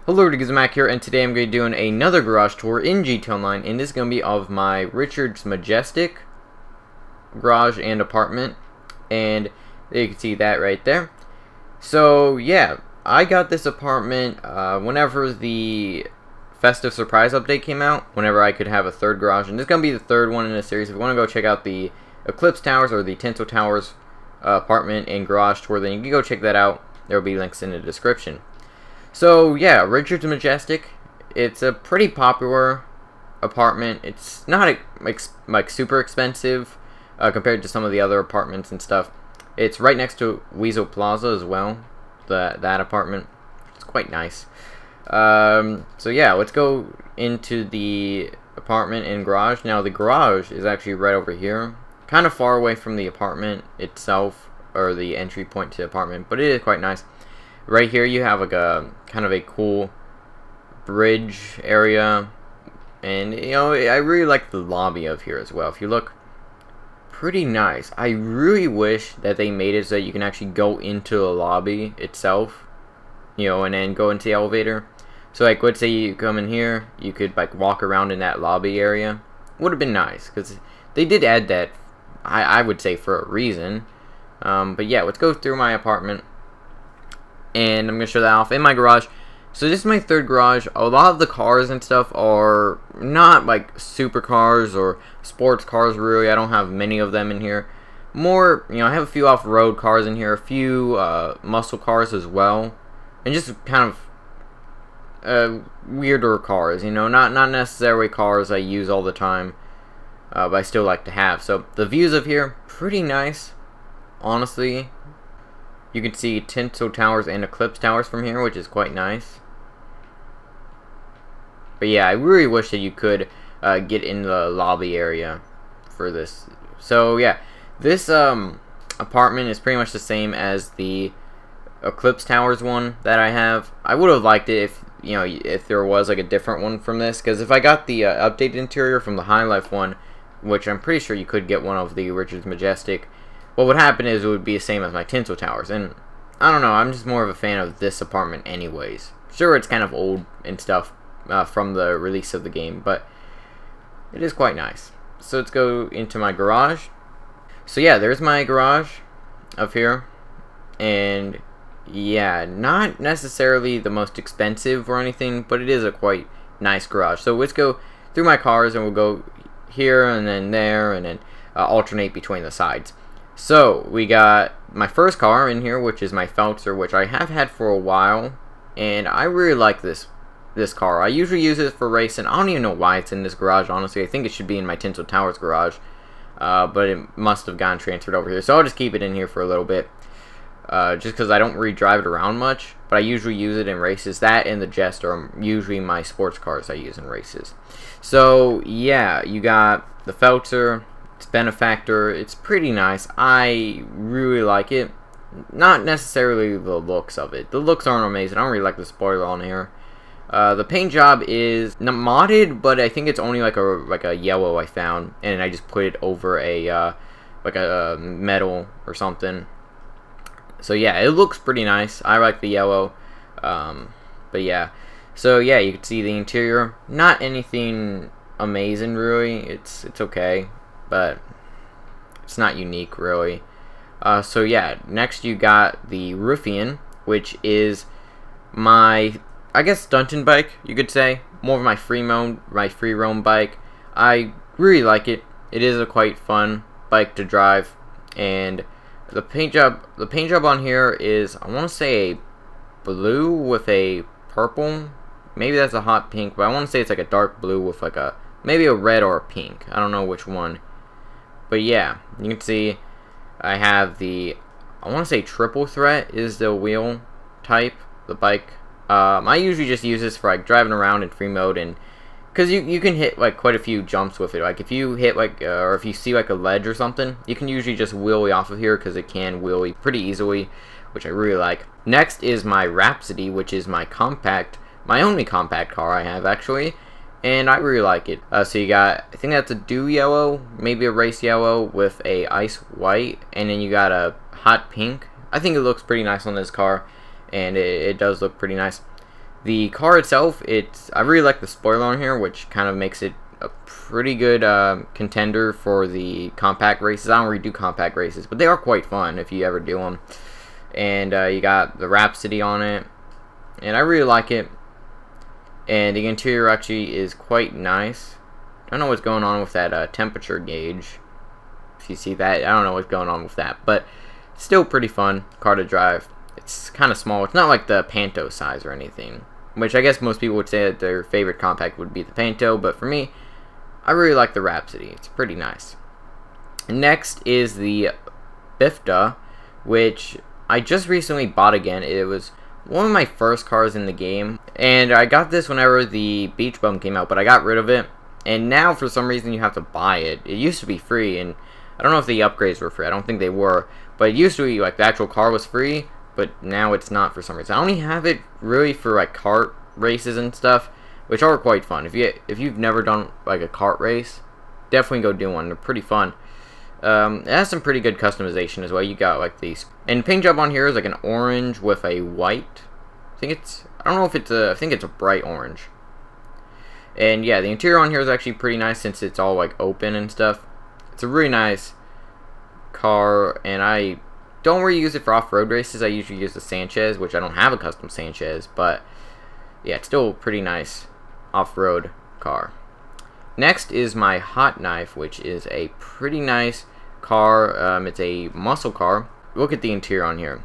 Hello, it is Mac here, and today I'm going to be doing another garage tour in GTA Online, and this is going to be of my Richard's Magestic garage and apartment, and you can see that right there. So yeah, I got this apartment whenever the festive surprise update came out, whenever I could have a third garage, and this is going to be the third one in the series. If you want to go check out the Eclipse Towers or the Tinsel Towers apartment and garage tour, then you can go check that out. There will be links in the description. So yeah, Richard's Magestic. It's a pretty popular apartment. It's not like super expensive compared to some of the other apartments and stuff. It's right next to Weasel Plaza as well. That apartment. It's quite nice. So yeah, let's go into the apartment and garage. Now the garage is actually right over here, kind of far away from the apartment itself, or the entry point to the apartment, but it is quite nice. Right here you have like a kind of a cool bridge area, and you know, I really like the lobby of here as well. If you look, pretty nice. I really wish that they made it so that you can actually go into the lobby itself, you know, and then go into the elevator. So like, let's say you come in here, you could like walk around in that lobby area. Would have been nice, because they did add that, I would say, for a reason. But yeah, let's go through my apartment, and I'm going to show that off in my garage. So this is my third garage. A lot of the cars and stuff are not like super cars or sports cars, really. I don't have many of them in here. More, you know, I have a few off-road cars in here, a few muscle cars as well, and just kind of weirder cars, you know, not necessarily cars I use all the time, but I still like to have. So the views of here, pretty nice, honestly. You can see Tinsel Towers and Eclipse Towers from here, which is quite nice. But yeah, I really wish that you could get in the lobby area for this. So yeah, this apartment is pretty much the same as the Eclipse Towers one that I have. I would have liked it if, you know, if there was like a different one from this, because if I got the updated interior from the High Life one, which I'm pretty sure you could get one of the Richard's Magestic, what would happen is it would be the same as my Tinsel Towers, and I don't know, I'm just more of a fan of this apartment anyways. Sure, it's kind of old and stuff from the release of the game, but it is quite nice. So let's go into my garage. So yeah, there's my garage up here, and yeah, not necessarily the most expensive or anything, but it is a quite nice garage. So let's go through my cars, and we'll go here and then there, and then alternate between the sides. So we got my first car in here, which is my Feltzer, which I have had for a while, and I really like this car. I usually use it for racing. I don't even know why it's in this garage, honestly. I think it should be in my Tinsel Towers garage, but it must have gotten transferred over here. So I'll just keep it in here for a little bit, just because I don't really drive it around much, but I usually use it in races. That and the Jester are usually my sports cars I use in races. So yeah, you got the Feltzer. It's Benefactor. It's pretty nice. I really like it. Not necessarily the looks of it. The looks aren't amazing. I don't really like the spoiler on here. The paint job is not modded, but I think it's only like a yellow I found, and I just put it over a like a metal or something. So yeah, it looks pretty nice. I like the yellow. But yeah. So yeah, you can see the interior. Not anything amazing really. It's okay, but it's not unique really. So yeah, next you got the Ruffian, which is my, I guess, stunting bike, you could say. More of my free roam bike. I really like it. It is a quite fun bike to drive, and the paint job on here is, I want to say, a blue with a purple. Maybe that's a hot pink, but I want to say it's like a dark blue with like a maybe a red or a pink. I don't know which one. But yeah, you can see I have the, I want to say triple threat is the wheel type, the bike. I usually just use this for like driving around in free mode, and because you can hit like quite a few jumps with it. Like if you hit like or if you see like a ledge or something, you can usually just wheelie off of here, because it can wheelie pretty easily, which I really like. Next is my Rhapsody, which is my only compact car I have actually, and I really like it. So you got, I think that's a dew yellow, maybe a race yellow with a ice white, and then you got a hot pink. I think it looks pretty nice on this car, and it does look pretty nice. The car itself, I really like the spoiler on here, which kind of makes it a pretty good contender for the compact races. I don't really do compact races, but they are quite fun if you ever do them. And you got the Rhapsody on it, and I really like it. And the interior actually is quite nice. I don't know what's going on with that temperature gauge. If you see that, I don't know what's going on with that, but still pretty fun car to drive. It's kind of small. It's not like the Panto size or anything, which I guess most people would say that their favorite compact would be the Panto, but for me, I really like the Rhapsody. It's pretty nice. Next is the Bifta, which I just recently bought again. It was one of my first cars in the game, and I got this whenever the Beach Bum came out, but I got rid of it, and now for some reason you have to buy it. It used to be free, and I don't know if the upgrades were free. I don't think they were, but it used to be like the actual car was free, but now it's not for some reason. I only have it really for like kart races and stuff, which are quite fun. If you've never done like a kart race, definitely go do one. They're pretty fun. It has some pretty good customization as well. You got like these, and paint job on here is like an orange with a white. I don't know if it's I think it's a bright orange. And yeah, the interior on here is actually pretty nice since it's all like open and stuff. It's a really nice car, and I don't really use it for off-road races. I usually use the Sanchez, which I don't have a custom Sanchez, but yeah, it's still a pretty nice off-road car. Next is my Hot Knife, which is a pretty nice car. It's a muscle car. Look at the interior on here.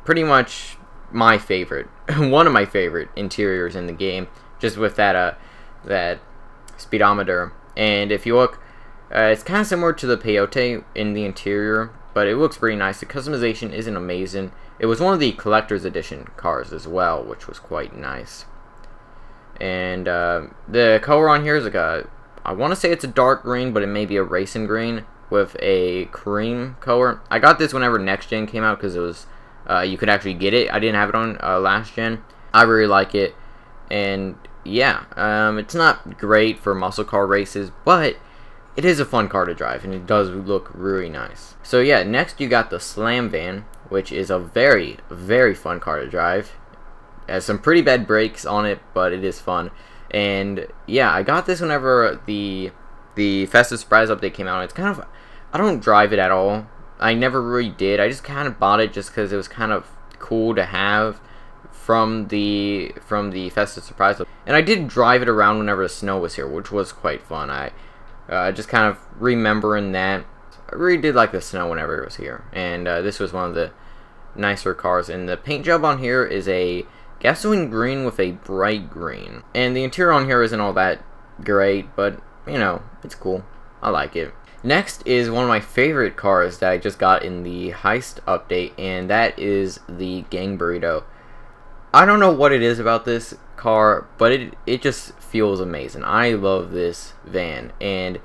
Pretty much my favorite, one of my favorite interiors in the game, just with that speedometer. And if you look, it's kind of similar to the Peyote in the interior, but it looks pretty nice. The customization isn't amazing. It was one of the collector's edition cars as well, which was quite nice. And the color on here is like I want to say it's a dark green, but it may be a racing green with a cream color. I got this whenever Next Gen came out because it was you could actually get it. I didn't have it on last gen. I really like it, and yeah, it's not great for muscle car races, but it is a fun car to drive, and it does look really nice. So yeah, next you got the Slam Van, which is a very, very fun car to drive. It has some pretty bad brakes on it, but it is fun. And yeah, I got this whenever the Festive Surprise update came out. It's kind of, I don't drive it at all. I never really did. I just kind of bought it just because it was kind of cool to have from the Festive Surprise. And I did drive it around whenever the snow was here, which was quite fun. I just kind of remembering that. I really did like the snow whenever it was here. And this was one of the nicer cars. And the paint job on here is a gasoline green with a bright green. And the interior on here isn't all that great, but, you know, it's cool. I like it. Next is one of my favorite cars that I just got in the Heist update, and that is the Gang Burrito. I don't know what it is about this car, but it just feels amazing. I love this van, and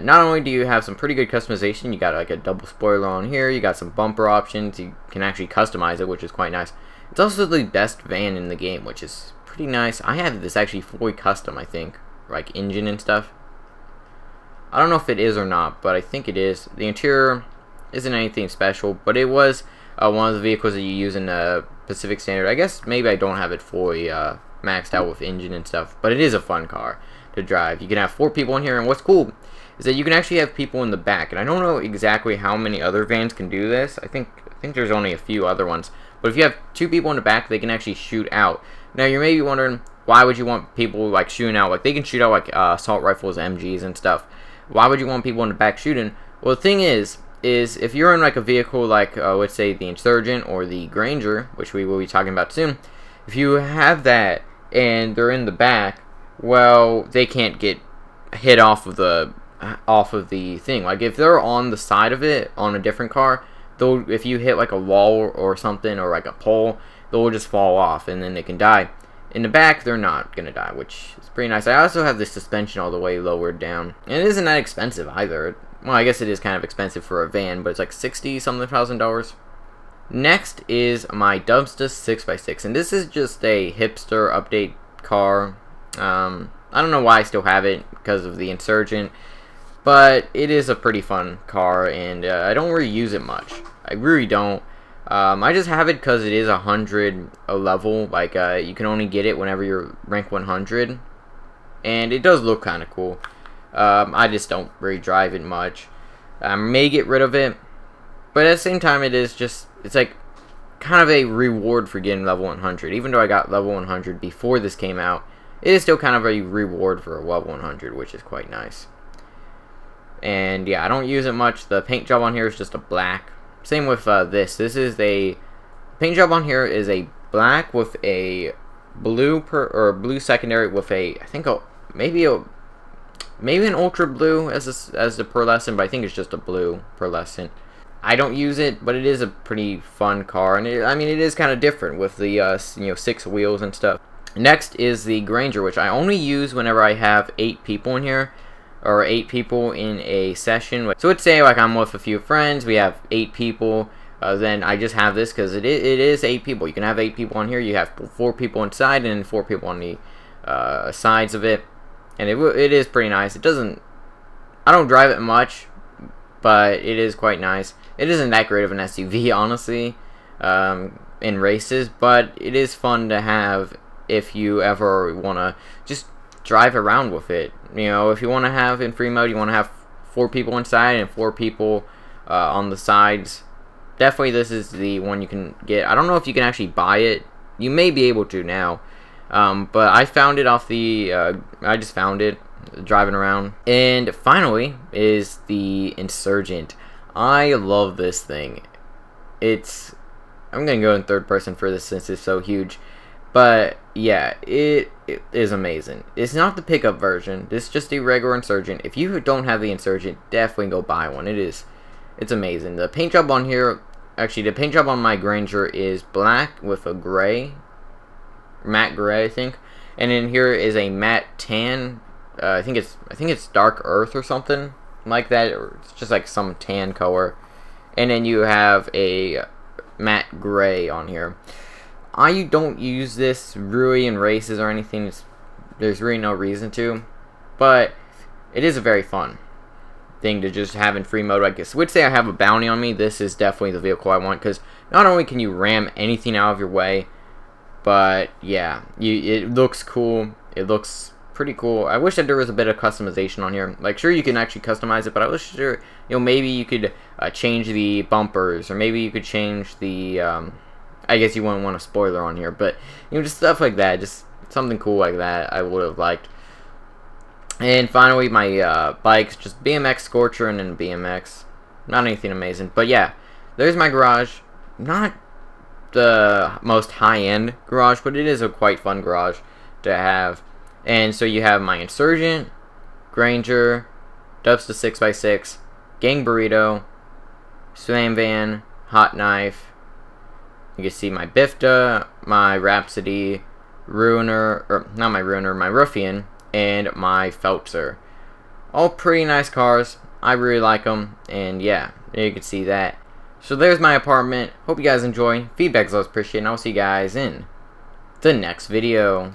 not only do you have some pretty good customization, you got like a double spoiler on here, you got some bumper options, you can actually customize it, which is quite nice. It's also the best van in the game, which is pretty nice. I have this actually fully custom, I think, like engine and stuff. I don't know if it is or not, but I think it is. The interior isn't anything special, but it was one of the vehicles that you use in Pacific Standard. I guess maybe I don't have it fully maxed out with engine and stuff, but it is a fun car to drive. You can have 4 people in here, and what's cool is that you can actually have people in the back. And I don't know exactly how many other vans can do this. I think there's only a few other ones. But if you have 2 people in the back, they can actually shoot out. Now you're maybe wondering, why would you want people like shooting out? Like they can shoot out like assault rifles, MGs, and stuff. Why would you want people in the back shooting? Well, the thing is if you're in like a vehicle like let's say the Insurgent or the Granger, which we will be talking about soon, if you have that and they're in the back, well, they can't get hit off of the thing. Like if they're on the side of it on a different car, though, if you hit like a wall or something or like a pole, they'll just fall off and then they can die. In the back, they're not gonna die, which is pretty nice. I also have the suspension all the way lowered down, and it isn't that expensive either. Well, I guess it is kind of expensive for a van, but it's like $60-something thousand. Next is my Dubsta 6x6, and this is just a hipster update car. I don't know why I still have it because of the Insurgent, but it is a pretty fun car, and I don't really use it much. I really don't. I just have it because it is 100 a level. Like, you can only get it whenever you're rank 100. And it does look kind of cool. I just don't really drive it much. I may get rid of it. But at the same time, it's like kind of a reward for getting level 100. Even though I got level 100 before this came out, it is still kind of a reward for a level 100, which is quite nice. And yeah, I don't use it much. The paint job on here is just a black. Same with this. This is a paint job on here is a black with a blue blue secondary with a, I think maybe an ultra blue as the pearlescent, but I think it's just a blue pearlescent. I don't use it, but it is a pretty fun car, and I mean it is kind of different with the 6 wheels and stuff. Next is the Granger, which I only use whenever I have 8 people in here, or 8 people in a session. So let's say like I'm with a few friends, we have 8 people, then I just have this because it is 8 people. You can have 8 people on here. You have 4 people inside and 4 people on the sides of it, and it is pretty nice. I don't drive it much, but it is quite nice. It isn't that great of an SUV, honestly, in races, but it is fun to have if you ever want to just drive around with it. If you want to have in free mode, you want to have 4 people inside and 4 people on the sides. Definitely this is the one you can get. I don't know if you can actually buy it. You may be able to now, but I found it off the I just found it driving around. And finally is the Insurgent. I love this thing. I'm gonna go in third person for this since it's so huge, but yeah, it is amazing. It's not the pickup version. It's just the regular Insurgent. If you don't have the Insurgent, definitely go buy one. It's amazing. The paint job on here, actually the paint job on my Granger is black with a gray, matte gray I think, and in here is a matte tan. I think it's dark earth or something like that, or it's just like some tan color, and then you have a matte gray on here. I don't use this really in races or anything. There's really no reason to, but it is a very fun thing to just have in free mode. I guess would say I have a bounty on me. This is definitely the vehicle I want, because not only can you ram anything out of your way, but yeah, it looks cool. It looks pretty cool. I wish that there was a bit of customization on here. Like, sure, you can actually customize it, but I wish maybe you could change the bumpers, or maybe you could change the I guess you wouldn't want a spoiler on here, but just stuff like that, just something cool like that I would have liked. And finally, my bikes, just BMX Scorcher and then BMX. Not anything amazing, but yeah, there's my garage. Not the most high-end garage, but it is a quite fun garage to have. And so you have my Insurgent, Granger, Dubsta 6x6, Gang Burrito, Slam Van, Hot Knife. You can see my Bifta, my Rhapsody, Ruiner, or not my Ruiner, my Ruffian, and my Feltzer. All pretty nice cars. I really like them, and yeah, you can see that. So there's my apartment. Hope you guys enjoy. Feedback's always appreciated, and I'll see you guys in the next video.